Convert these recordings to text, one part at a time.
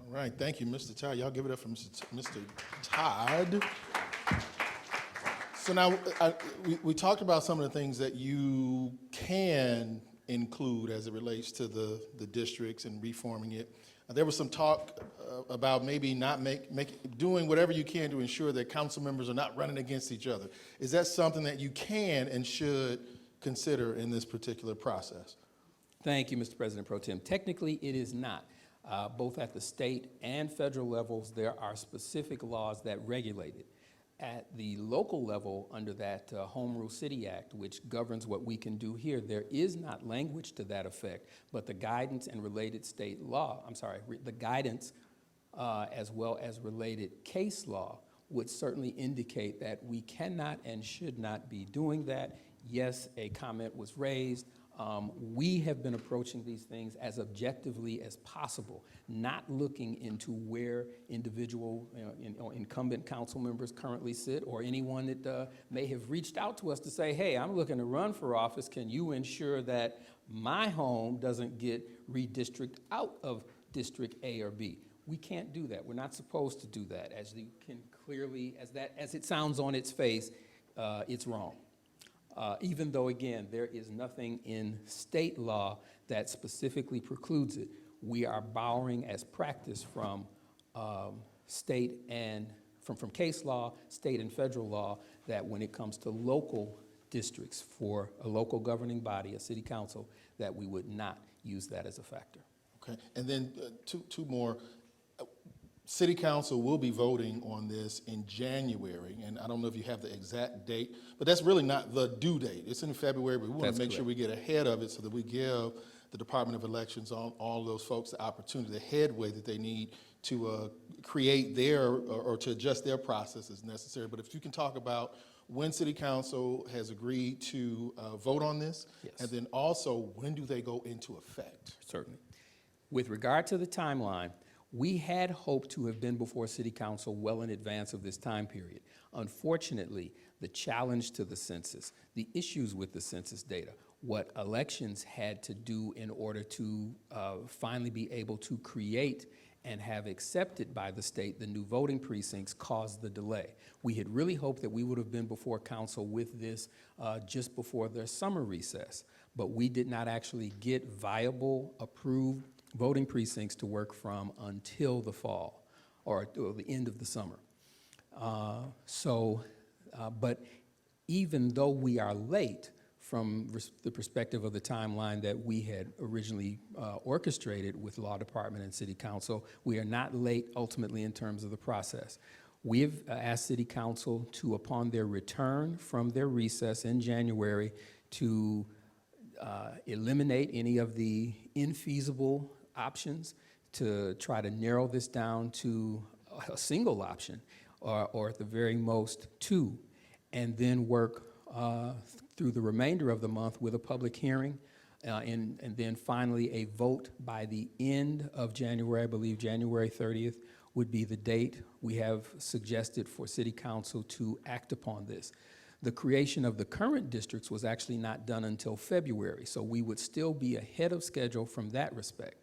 All right, thank you, Mr. Todd. Y'all give it up for Mr. Todd. So now, we talked about some of the things that you can include as it relates to the districts and reforming it. There was some talk about maybe not doing whatever you can to ensure that council members are not running against each other. Is that something that you can and should consider in this particular process? Thank you, Mr. President Pro Tem. Technically, it is not. Both at the state and federal levels, there are specific laws that regulate it. At the local level, under that Home Rule City Act, which governs what we can do here, there is not language to that effect, but the guidance and related state law, the guidance as well as related case law would certainly indicate that we cannot and should not be doing that. Yes, a comment was raised. We have been approaching these things as objectively as possible, not looking into where individual incumbent council members currently sit, or anyone that may have reached out to us to say, hey, I'm looking to run for office. Can you ensure that my home doesn't get redistricted out of District A or B? We can't do that. We're not supposed to do that. As you can clearly, as it sounds on its face, it's wrong. Even though, again, there is nothing in state law that specifically precludes it, we are borrowing as practice from state and from case law, state and federal law, that when it comes to local districts for a local governing body, a city council, that we would not use that as a factor. Okay, and then two more. City Council will be voting on this in January, and I don't know if you have the exact date, but that's really not the due date. It's in February, but we want to make sure we get ahead of it so that we give the Department of Elections, all those folks, the opportunity, the headway that they need to create their, or to adjust their process as necessary. But if you can talk about when City Council has agreed to vote on this, yes. And then also when do they go into effect? Certainly. With regard to the timeline, we had hoped to have been before City Council well in advance of this time period. Unfortunately, the challenge to the census, the issues with the census data, what elections had to do in order to finally be able to create and have accepted by the state the new voting precincts caused the delay. We had really hoped that we would have been before council with this just before their summer recess, but we did not actually get viable, approved voting precincts to work from until the fall or the end of the summer. But even though we are late from the perspective of the timeline that we had originally orchestrated with law department and city council, we are not late ultimately in terms of the process. We have asked city council to, upon their return from their recess in January, to eliminate any of the infeasible options, to try to narrow this down to a single option, or at the very most two, and then work through the remainder of the month with a public hearing, and then finally a vote by the end of January. I believe January 30th would be the date we have suggested for City Council to act upon this. The creation of the current districts was actually not done until February, so we would still be ahead of schedule from that respect.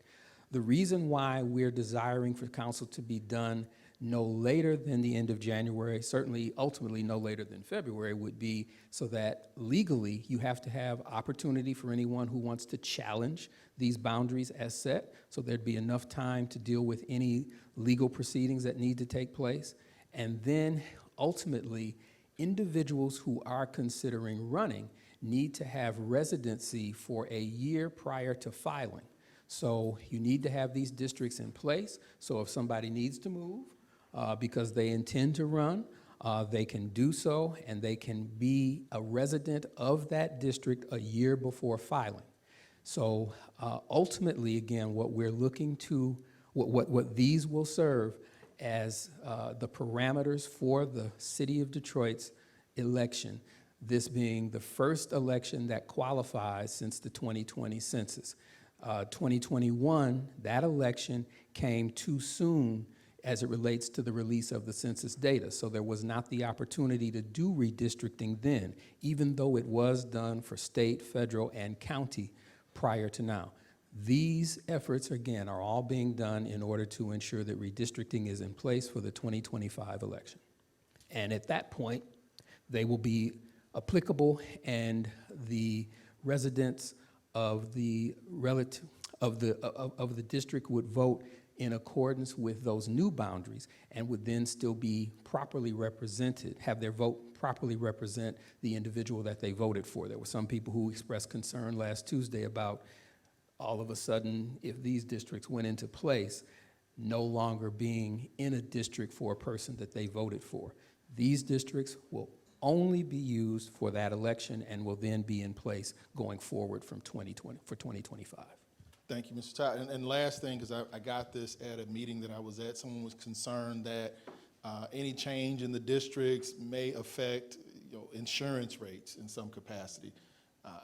The reason why we're desiring for council to be done no later than the end of January, certainly ultimately no later than February, would be so that legally you have to have opportunity for anyone who wants to challenge these boundaries as set, so there'd be enough time to deal with any legal proceedings that need to take place. And then ultimately, individuals who are considering running need to have residency for a year prior to filing. So you need to have these districts in place, so if somebody needs to move because they intend to run, they can do so, and they can be a resident of that district a year before filing. So ultimately, again, what we're looking to, what these will serve as the parameters for the City of Detroit's election, this being the first election that qualifies since the 2020 census. 2021, that election came too soon as it relates to the release of the census data. So there was not the opportunity to do redistricting then, even though it was done for state, federal, and county prior to now. These efforts, again, are all being done in order to ensure that redistricting is in place for the 2025 election. And at that point, they will be applicable, and the residents of the district would vote in accordance with those new boundaries and would then still be properly represented, have their vote properly represent the individual that they voted for. There were some people who expressed concern last Tuesday about all of a sudden, if these districts went into place, no longer being in a district for a person that they voted for. These districts will only be used for that election and will then be in place going forward from 2025. Thank you, Mr. Todd. And last thing, because I got this at a meeting that I was at, someone was concerned that any change in the districts may affect, insurance rates in some capacity.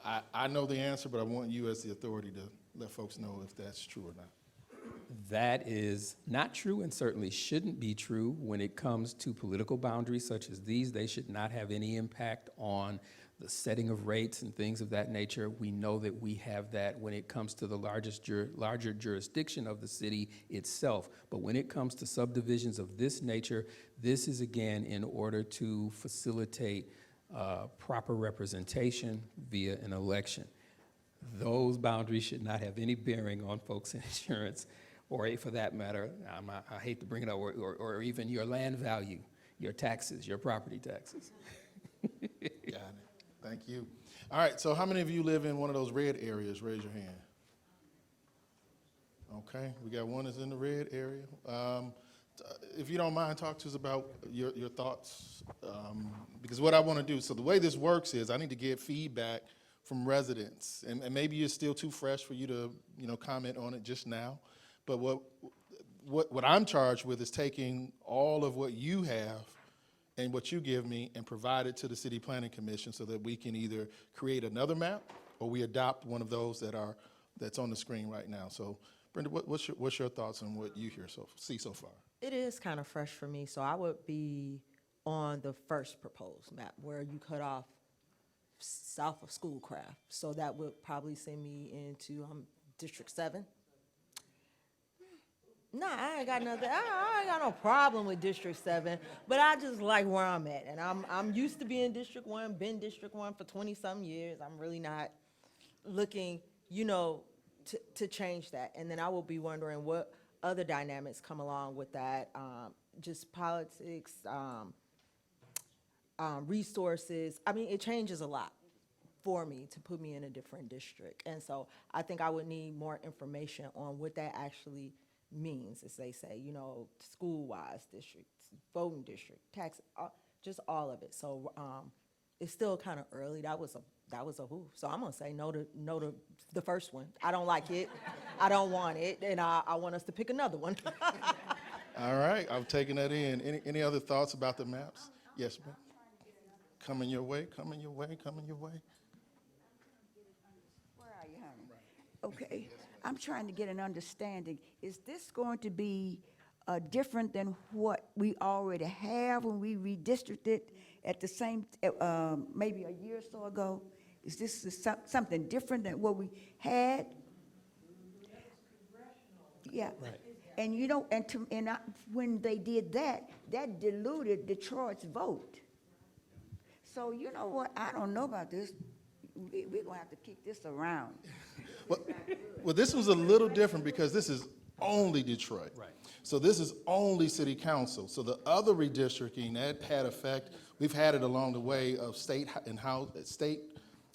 I know the answer, but I want you as the authority to let folks know if that's true or not. That is not true and certainly shouldn't be true when it comes to political boundaries such as these. They should not have any impact on the setting of rates and things of that nature. We know that we have that when it comes to the larger jurisdiction of the city itself. But when it comes to subdivisions of this nature, this is again in order to facilitate proper representation via an election. Those boundaries should not have any bearing on folks' insurance, or for that matter, I hate to bring it up, or even your land value, your taxes, your property taxes. Got it. Thank you. All right, so how many of you live in one of those red areas? Raise your hand. Okay, we got one that's in the red area. If you don't mind, talk to us about your thoughts, because what I want to do, so the way this works is I need to get feedback from residents, and maybe you're still too fresh for you to, comment on it just now. But what I'm charged with is taking all of what you have and what you give me and provide it to the City Planning Commission so that we can either create another map or we adopt one of those that's on the screen right now. So, Brenda, what's your thoughts on what you see so far? It is kind of fresh for me, so I would be on the first proposed map where you cut off south of Schoolcraft. So that would probably send me into District 7. Nah, I ain't got nothing. I ain't got no problem with District 7, but I just like where I'm at, and I'm used to being District 1. Been District 1 for 20-some years. I'm really not looking, to change that. And then I will be wondering what other dynamics come along with that. Just politics, resources. I mean, it changes a lot for me to put me in a different district, and so I think I would need more information on what that actually means, as they say, school-wise districts, voting district, tax, just all of it. So it's still kind of early. That was a who. So I'm gonna say no to the first one. I don't like it. I don't want it, and I want us to pick another one. All right, I'm taking that in. Any other thoughts about the maps? Yes, ma'am. Coming your way, coming your way, coming your way. Where are you, honey? Okay, I'm trying to get an understanding. Is this going to be different than what we already have when we redistricted at the same, maybe a year or so ago? Is this something different than what we had? Yeah. Right. And when they did that, that diluted Detroit's vote. So you know what? I don't know about this. We're gonna have to kick this around. Well, this was a little different because this is only Detroit. Right. So this is only City Council. So the other redistricting that had effect, we've had it along the way of state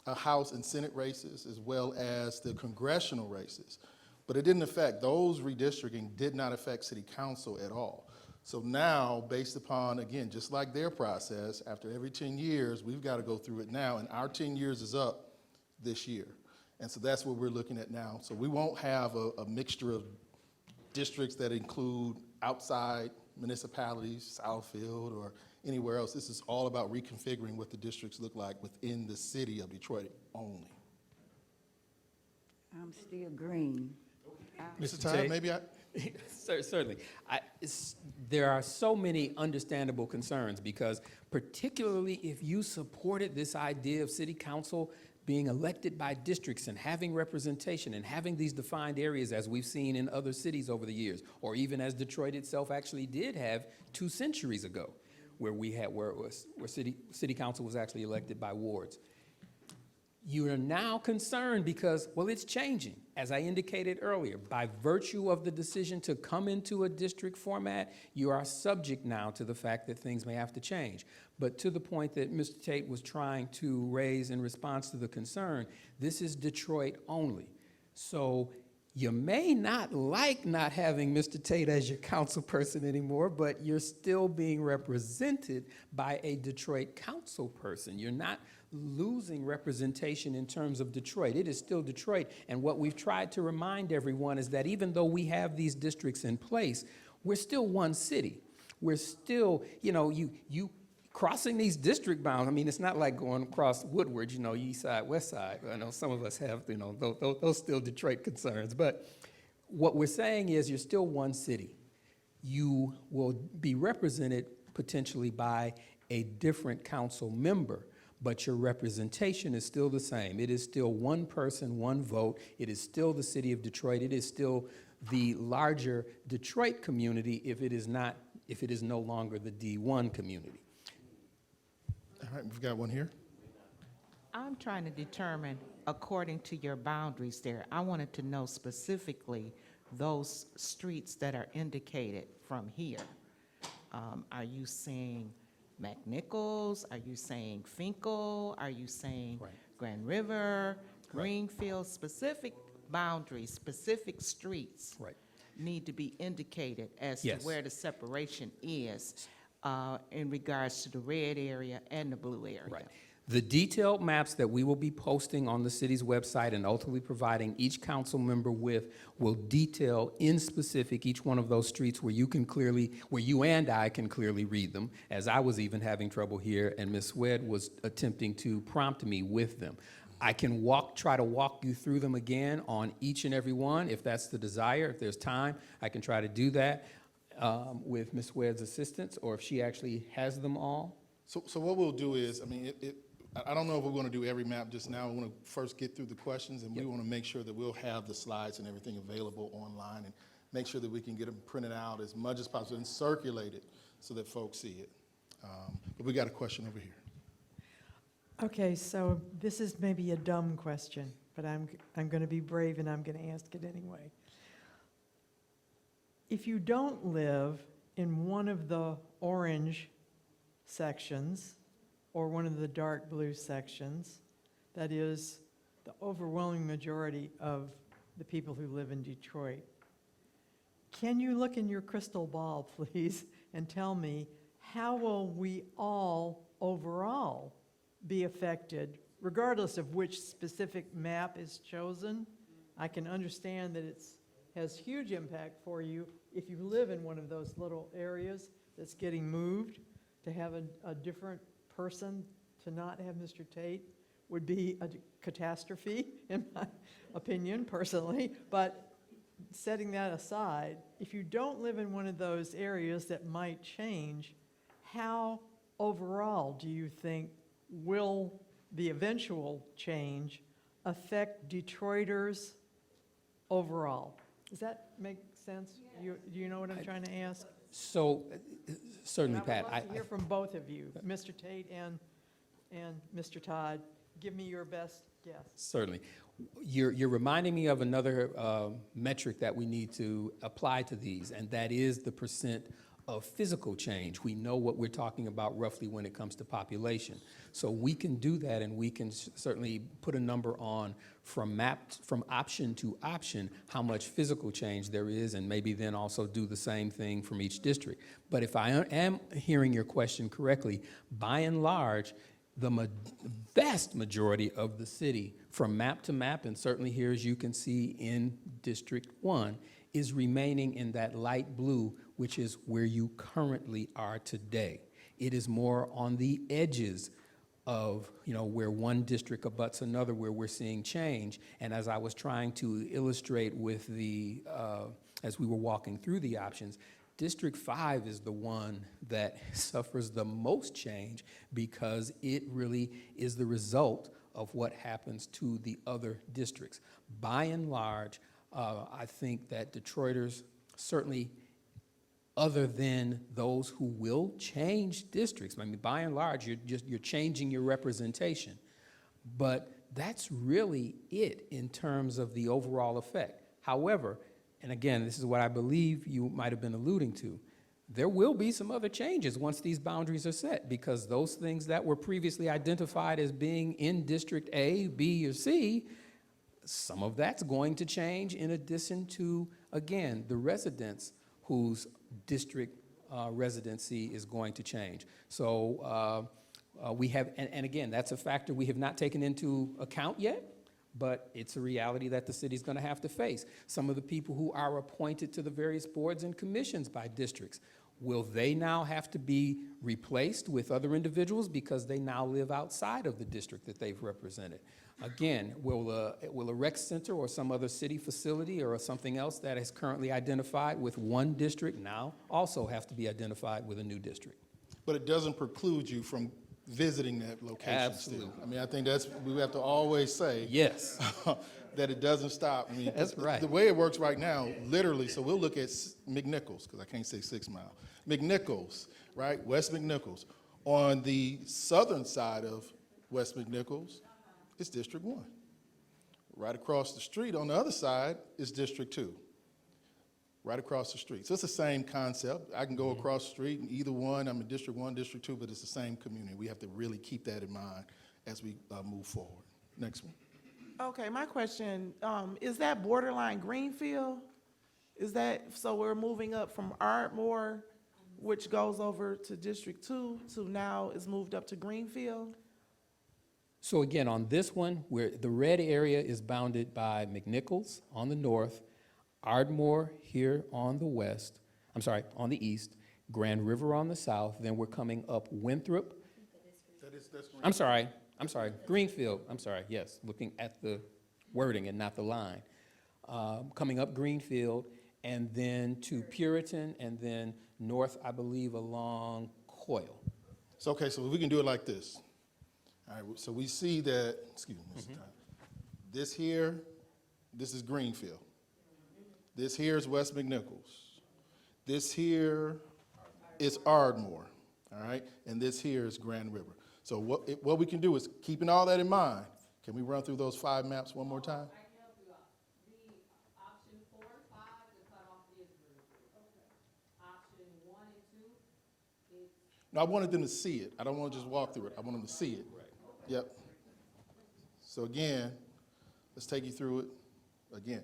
House and Senate races, as well as the congressional races. But it didn't affect, those redistricting did not affect City Council at all. So now, based upon, again, just like their process, after every 10 years, we've got to go through it now, and our 10 years is up this year. And so that's what we're looking at now. So we won't have a mixture of districts that include outside municipalities, Southfield, or anywhere else. This is all about reconfiguring what the districts look like within the city of Detroit only. I'm still green. Mr. Todd, maybe I... Certainly. There are so many understandable concerns because particularly if you supported this idea of city council being elected by districts and having representation and having these defined areas as we've seen in other cities over the years, or even as Detroit itself actually did have 2 centuries ago, where city council was actually elected by wards. You are now concerned because, well, it's changing. As I indicated earlier, by virtue of the decision to come into a district format, you are subject now to the fact that things may have to change. But to the point that Mr. Tate was trying to raise in response to the concern, this is Detroit only. So you may not like not having Mr. Tate as your council person anymore, but you're still being represented by a Detroit council person. You're not losing representation in terms of Detroit. It is still Detroit. And what we've tried to remind everyone is that even though we have these districts in place, we're still one city. We're still, you crossing these district bounds. I mean, it's not like going across Woodward, east side, west side. I know some of us have, those still Detroit concerns. But what we're saying is you're still one city. You will be represented potentially by a different council member, but your representation is still the same. It is still one person, one vote. It is still the city of Detroit. It is still the larger Detroit community if it is no longer the D1 community. All right, we've got one here. I'm trying to determine, according to your boundaries there, I wanted to know specifically those streets that are indicated from here. Are you saying McNichols? Are you saying Finkel? Are you saying Right. Grand River, Greenfield? Specific boundaries, specific streets Right. need to be indicated as Yes. to where the separation is in regards to the red area and the blue area. Right. The detailed maps that we will be posting on the city's website and ultimately providing each council member with will detail in specific each one of those streets where you and I can clearly read them, as I was even having trouble here and Ms. Swed was attempting to prompt me with them. I can try to walk you through them again on each and every one if that's the desire. If there's time, I can try to do that with Ms. Swed's assistance, or if she actually has them all. So what we'll do is, I don't know if we're going to do every map just now. We want to first get through the questions, and we want to make sure that we'll have the slides and everything available online, and make sure that we can get them printed out as much as possible and circulated so that folks see it. But we got a question over here. Okay, so this is maybe a dumb question, but I'm going to be brave and I'm going to ask it anyway. If you don't live in one of the orange sections or one of the dark blue sections, that is the overwhelming majority of the people who live in Detroit, can you look in your crystal ball, please, and tell me how will we all overall be affected, regardless of which specific map is chosen? I can understand that it has huge impact for you if you live in one of those little areas that's getting moved. To have a different person, to not have Mr. Tate, would be a catastrophe, in my opinion, personally. But setting that aside, if you don't live in one of those areas that might change, how overall do you think will the eventual change affect Detroiters overall? Does that make sense? Do you know what I'm trying to ask? So, certainly, Pat. I would love to hear from both of you, Mr. Tate and Mr. Todd. Give me your best guess. Certainly. You're reminding me of another metric that we need to apply to these, and that is the percent of physical change. We know what we're talking about roughly when it comes to population. So we can do that, and we can certainly put a number on from option to option how much physical change there is, and maybe then also do the same thing from each district. But if I am hearing your question correctly, by and large, the vast majority of the city, from map to map, and certainly here, as you can see in District 1, is remaining in that light blue, which is where you currently are today. It is more on the edges of, where one district abuts another, where we're seeing change. And as I was trying to illustrate with as we were walking through the options, District 5 is the one that suffers the most change because it really is the result of what happens to the other districts. By and large, I think that Detroiters certainly, other than those who will change districts, I mean, by and large, you're changing your representation. But that's really it in terms of the overall effect. However, and again, this is what I believe you might have been alluding to, there will be some other changes once these boundaries are set, because those things that were previously identified as being in District A, B, or C, some of that's going to change, in addition to, again, the residents whose district residency is going to change. So we have, and again, that's a factor we have not taken into account yet, but it's a reality that the city's going to have to face. Some of the people who are appointed to the various boards and commissions by districts, will they now have to be replaced with other individuals because they now live outside of the district that they've represented? Again, will a rec center or some other city facility or something else that is currently identified with one district now also have to be identified with a new district? But it doesn't preclude you from visiting that location Absolutely. still. I mean, I think that's, we have to always say. Yes. That it doesn't stop. I mean, That's right. The way it works right now, literally, so we'll look at McNichols, because I can't say 6 Mile. McNichols, right, West McNichols. On the southern side of West McNichols, it's District 1. Right across the street on the other side is District 2. Right across the street. So it's the same concept. I can go across the street in either one. I'm in District 1, District 2, but it's the same community. We have to really keep that in mind as we move forward. Next one. Okay, my question, is that borderline Greenfield? Is that, so we're moving up from Ardmore, which goes over to District 2, to now is moved up to Greenfield? So again, on this one, where the red area is bounded by McNichols on the north, Ardmore here on the west, I'm sorry, on the east, Grand River on the south, then we're coming up Winthrop. I'm sorry, Greenfield, I'm sorry, yes, looking at the wording and not the line. Coming up Greenfield, and then to Puritan, and then north, I believe, along Coyle. So, okay, so we can do it like this. All right, so we see that, excuse me, Mr. Tyler. This here, this is Greenfield. This here is West McNichols. This here is Ardmore, all right? And this here is Grand River. So what we can do is, keeping all that in mind, can we run through those 5 maps one more time? I can help you out. The option 4 and 5, the cutoff is Greenfield. Option 1 and 2 is. No, I wanted them to see it. I don't want to just walk through it. I want them to see it. Yep. So again, let's take you through it again.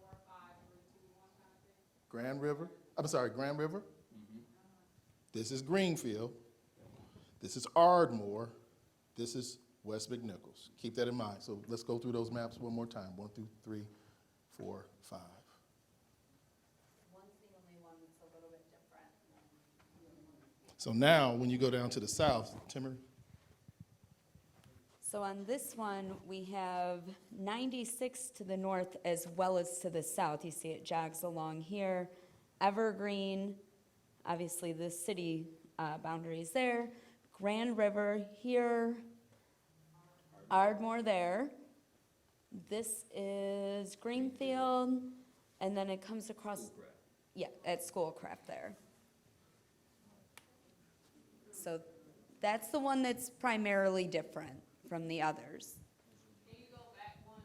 4, 5, 3, 2, 1 kind of thing. Grand River, I'm sorry, Grand River. This is Greenfield. This is Ardmore. This is West McNichols. Keep that in mind. So let's go through those maps one more time. 1 through 3, 4, 5. One's the only one that's a little bit different. So now, when you go down to the south, Timmer, So on this one, we have 96 to the north as well as to the south. You see it jogs along here. Evergreen, obviously the city boundaries there. Grand River here. Ardmore there. This is Greenfield. And then it comes across. Yeah, at Schoolcraft there. So that's the one that's primarily different from the others. Can you go back one?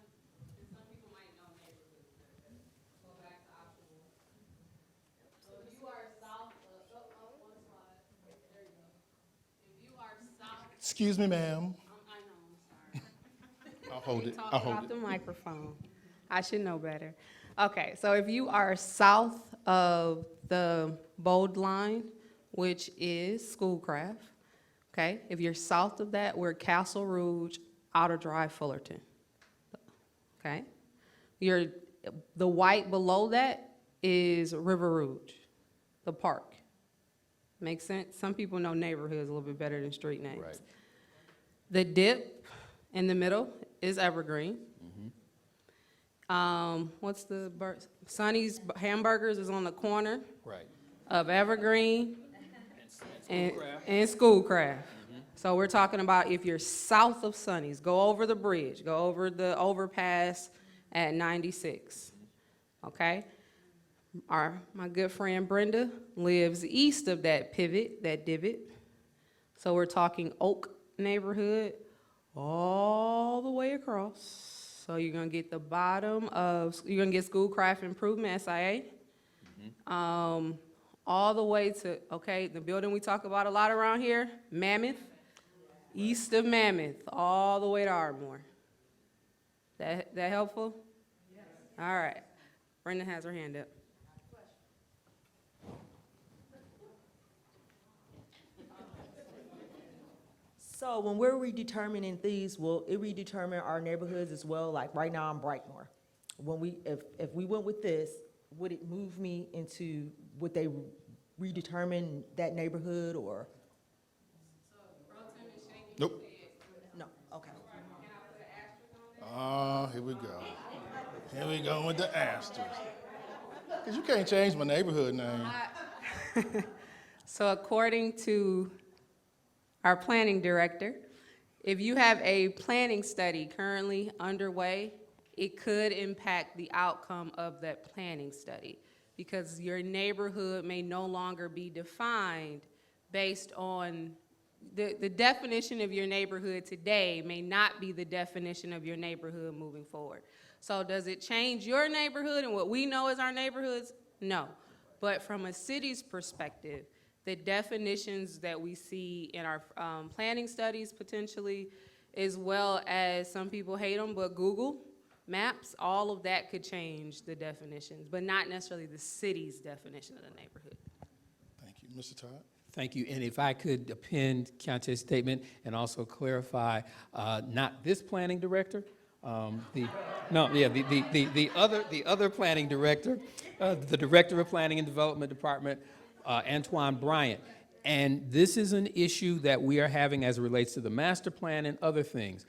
Because some people might know neighborhoods better. Go back to option 1. So if you are south of, one slide. There you go. If you are south, excuse me, ma'am. I know, I'm sorry. I'll hold it. Talk I'll hold off it. the microphone. I should know better. Okay, so if you are south of the bold line, which is Schoolcraft, okay? If you're south of that, we're Castle Rouge, Outer Drive, Fullerton, okay? The white below that is River Rouge, the park. Makes sense? Some people know neighborhoods a little bit better than street names. Right. The dip in the middle is Evergreen. What's the Sonny's Hamburgers is on the corner Right. of Evergreen and Schoolcraft. So we're talking about if you're south of Sonny's, go over the bridge, go over the overpass at 96, okay? My good friend Brenda lives east of that pivot, that divot. So we're talking Oak neighborhood all the way across. So you're gonna get the bottom of, you're gonna get Schoolcraft Improvement, SIA. All the way to, okay, the building we talk about a lot around here, Mammoth, east of Mammoth, all the way to Ardmore. That helpful? Yes. All right. Brenda has her hand up. So when we're redetermining these, will it redetermine our neighborhoods as well? Like right now, I'm Brightmore. When if we went with this, would it move me into, would they redetermine that neighborhood or? Nope. No, okay. Here we go. Here we go with the asterisk. Because you can't change my neighborhood name. So according to our planning director, if you have a planning study currently underway, it could impact the outcome of that planning study because your neighborhood may no longer be defined based on the definition of your neighborhood today may not be the definition of your neighborhood moving forward. So does it change your neighborhood and what we know as our neighborhoods? No. But from a city's perspective, the definitions that we see in our planning studies potentially, as well as some people hate them, but Google Maps, all of that could change the definitions, but not necessarily the city's definition of the neighborhood. Thank you. Mr. Todd? Thank you. And if I could append Keontae's statement and also clarify, not this planning director, the other planning director, the director of Planning and Development Department, Antoine Bryant. And this is an issue that we are having as it relates to the master plan and other things.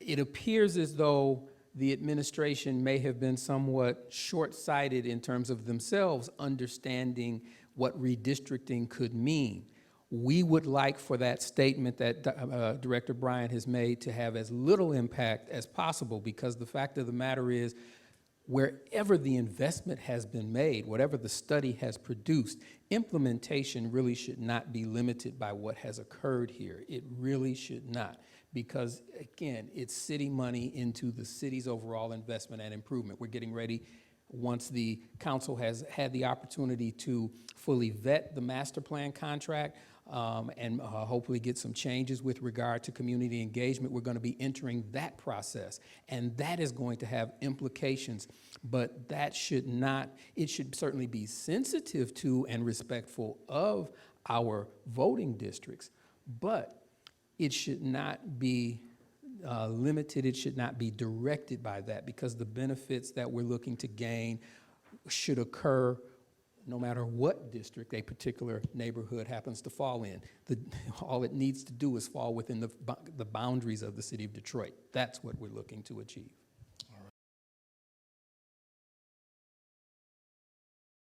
It appears as though the administration may have been somewhat short-sighted in terms of themselves understanding what redistricting could mean. We would like for that statement that Director Bryant has made to have as little impact as possible, because the fact of the matter is, wherever the investment has been made, whatever the study has produced, implementation really should not be limited by what has occurred here. It really should not, because again, it's city money into the city's overall investment and improvement. We're getting ready, once the council has had the opportunity to fully vet the master plan contract and hopefully get some changes with regard to community engagement, we're going to be entering that process. And that is going to have implications, but that should not, it should certainly be sensitive to and respectful of our voting districts, but it should not be limited, it should not be directed by that, because the benefits that we're looking to gain should occur no matter what district a particular neighborhood happens to fall in. All it needs to do is fall within the boundaries of the city of Detroit. That's what we're looking to achieve.